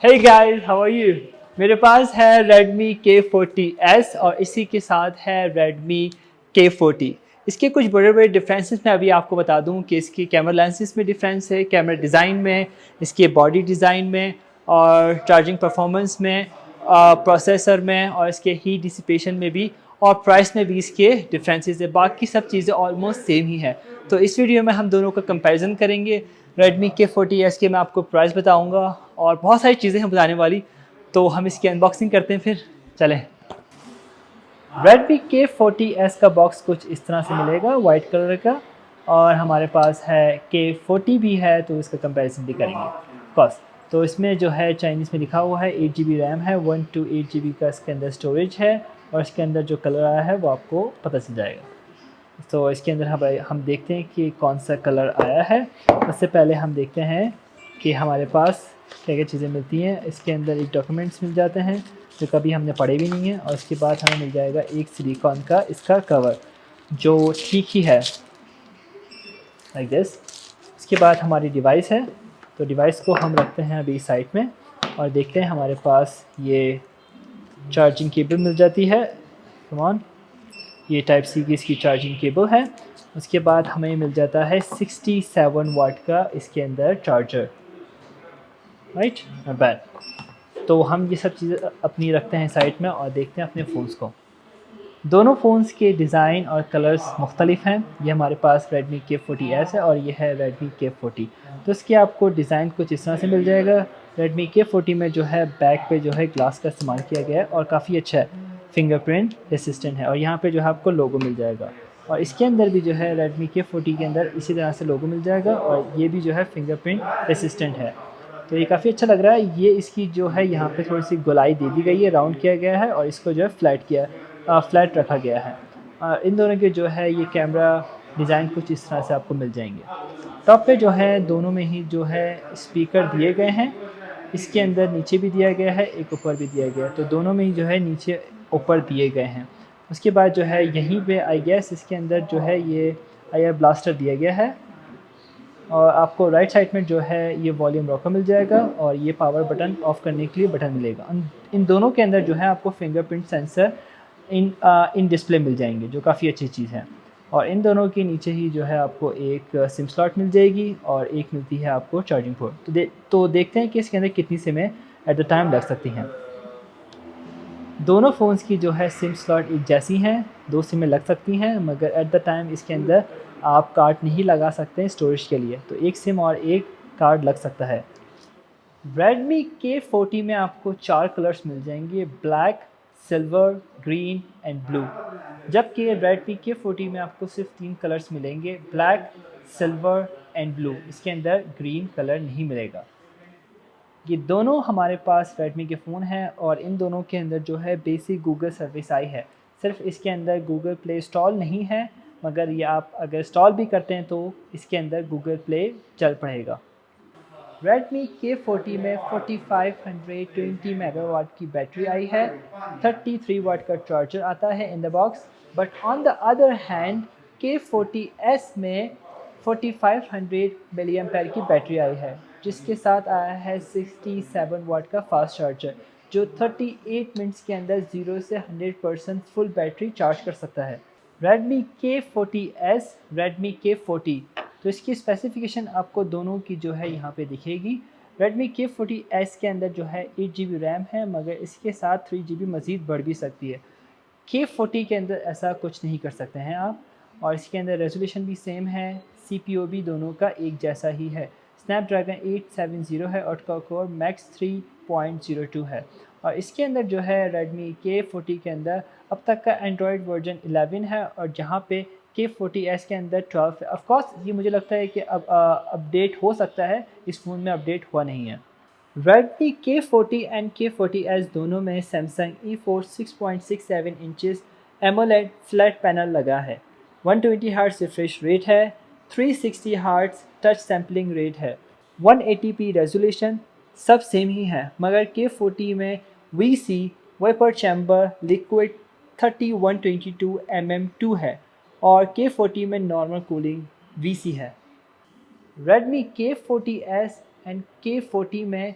Hey guys, how are you? मेरे पास है Redmi K40S और इसी के साथ है Redmi K40। इसके कुछ बड़े बड़े डिफरेंसेस मैं अभी आपको बता दूं कि इसकी कैमरा लेंसेज में डिफरेंस है, कैमरा डिज़ाइन में, इसके बॉडी डिज़ाइन में और चार्जिंग परफॉर्मेंस में, प्रोसेसर में और इसके हीट डिसिपेशन में भी और प्राइस में भी इसके डिफरेंसेस है। बाकी सब चीज़ें ऑलमोस्ट सेम ही है। तो इस वीडियो में हम दोनों का कंपैरिजन करेंगे। Redmi K40S के मैं आपको प्राइस बताऊंगा और बहुत सारी चीज़ें हैं बताने वाली। तो हम इसकी अनबॉक्सिंग करते हैं, फिर चलें। Redmi K40S का बॉक्स कुछ इस तरह से मिलेगा, वाइट कलर का। और हमारे पास है K40 भी है, तो इसका कंपैरिजन भी करेंगे कॉस्ट। तो इसमें जो है चाइनीज़ में लिखा हुआ है 8GB रैम है, 128GB का इसके अंदर स्टोरेज है और इसके अंदर जो कलर आया है वो आपको पता चल जाएगा। तो इसके अंदर हम देखते हैं कि कौन सा कलर आया है। उससे पहले हम देखते हैं कि हमारे पास क्या क्या चीज़ें मिलती हैं। इसके अंदर एक डॉक्यूमेंट्स मिल जाते हैं जो कभी हमने पढ़े भी नहीं हैं, और इसके बाद हमें मिल जाएगा एक सिलिकॉन का इसका कवर जो ठीक ही है, लाइक दिस। इसके बाद हमारी डिवाइस है, तो डिवाइस को हम रखते हैं अभी साइड में और देखते हैं हमारे पास ये चार्जिंग केबल मिल जाती है। कम ऑन, ये टाइप सी की इसकी चार्जिंग केबल है। उसके बाद हमें मिल जाता है 67 वाट का इसके अंदर चार्जर, राइट, नॉट बैड। तो हम ये सब चीज़ें अपनी रखते हैं साइड में और देखते हैं अपने फ़ोन्स को। दोनों फ़ोन्स के डिज़ाइन और कलर्स मुख्तलिफ हैं। ये हमारे पास Redmi K40S है और ये है Redmi K40। तो इसके आपको डिज़ाइन कुछ इस तरह से मिल जाएगा। Redmi K40 में जो है बैक पे जो है ग्लास का इस्तेमाल किया गया है और काफ़ी अच्छा है, फिंगरप्रिंट रेसिस्टेंट है। और यहाँ पे जो है आपको लोगो मिल जाएगा, और इसके अंदर भी जो है Redmi K40 के अंदर इसी तरह से लोगो मिल जाएगा और ये भी जो है फिंगरप्रिंट रेसिस्टेंट है। तो ये काफ़ी अच्छा लग रहा है। ये इसकी जो है यहाँ पे थोड़ी सी गोलाई दे दी गई है, राउंड किया गया है और इसको जो है फ्लैट रखा गया है। इन दोनों के जो है ये कैमरा डिज़ाइन कुछ इस तरह से आपको मिल जाएंगे। टॉप पे जो है दोनों में ही जो है स्पीकर दिए गए हैं। इसके अंदर नीचे भी दिया गया है, एक ऊपर भी दिया गया है, तो दोनों में ही जो है नीचे ऊपर दिए गए हैं। उसके बाद जो है यहीं पे आई गेस इसके अंदर जो है ये आईआर ब्लास्टर दिया गया है, और आपको राइट साइड में जो है ये वॉल्यूम रॉकर मिल जाएगा और ये पावर बटन ऑफ़ करने के लिए बटन मिलेगा। इन दोनों के अंदर जो है आपको फिंगरप्रिंट सेंसर इन डिस्प्ले मिल जाएंगे, जो काफ़ी अच्छी चीज़ है। और इन दोनों के नीचे ही जो है आपको एक सिम स्लॉट मिल जाएगी और एक मिलती है आपको चार्जिंग पोर्ट। तो देखते हैं कि इसके अंदर कितनी सिमें एट द टाइम लग सकती हैं। दोनों फ़ोन्स की जो है सिम स्लॉट एक जैसी हैं, 2 सिमें लग सकती हैं, मगर एट द टाइम इसके अंदर आप कार्ड नहीं लगा सकते हैं स्टोरेज के लिए, तो एक सिम और एक कार्ड लग सकता है। Redmi K40 में आपको 4 कलर्स मिल जाएंगे, black, silver, green and blue. जबकि Redmi K40 में आपको सिर्फ 3 कलर्स मिलेंगे, ब्लैक, सिल्वर एंड ब्लू। इसके अंदर ग्रीन कलर नहीं मिलेगा। ये दोनों हमारे पास Redmi के फ़ोन हैं और इन दोनों के अंदर जो है बेसिक गूगल सर्विस आई है। सिर्फ इसके अंदर गूगल प्ले इंस्टॉल नहीं है, मगर ये आप अगर इंस्टॉल भी करते हैं तो इसके अंदर गूगल प्ले चल पड़ेगा। Redmi K40 में 4520 मेगावाट की बैटरी आई है, 33 वाट का चार्जर आता है in the box. But on the other hand K40S में 4500 मिली एम्पेयर की बैटरी आई है, जिसके साथ आया है 67 वाट का फास्ट चार्जर जो 38 मिनट्स के अंदर 0 से 100% फुल बैटरी चार्ज कर सकता है। Redmi K40S, Redmi K40, तो इसकी स्पेसिफिकेशन आपको दोनों की जो है यहाँ पे दिखेगी। Redmi K40S के अंदर जो है 8GB रैम है, मगर इसके साथ 3GB मज़ीद बढ़ भी सकती है। K40 के अंदर ऐसा कुछ नहीं कर सकते हैं आप, और इसके अंदर रेजोल्यूशन भी सेम है, CPU भी दोनों का एक जैसा ही है। स्नैपड्रैगन 870 है और कोर मैक्स 3.02 है। और इसके अंदर जो है Redmi K40 के अंदर अब तक का एंड्रॉयड वर्जन 11 है, और जहाँ पे K40S के अंदर 12 है। ऑफ कोर्स ये मुझे लगता है कि अब अपडेट हो सकता है, इस फ़ोन में अपडेट हुआ नहीं है। Redmi K40 एंड K40S दोनों में Samsung E4 6.67 inches AMOLED flat panel लगा है, 120 हर्ट्ज रिफ्रेश रेट है, 360 हर्ट्ज टच सैम्पलिंग रेट है, 180p रेजोल्यूशन सब सेम ही है, मगर K40 में VC vapour chamber liquid 3122 mm2 है और K40 में नॉर्मल कूलिंग VC है। Redmi K40S एंड K40 में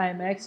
IMX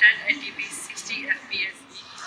1080p 60 FPS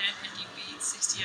1080p 60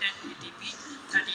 1080p 30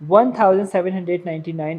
1799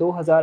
2000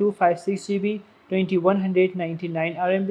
256GB 2199 RMB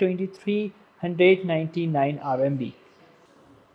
2399 RMB.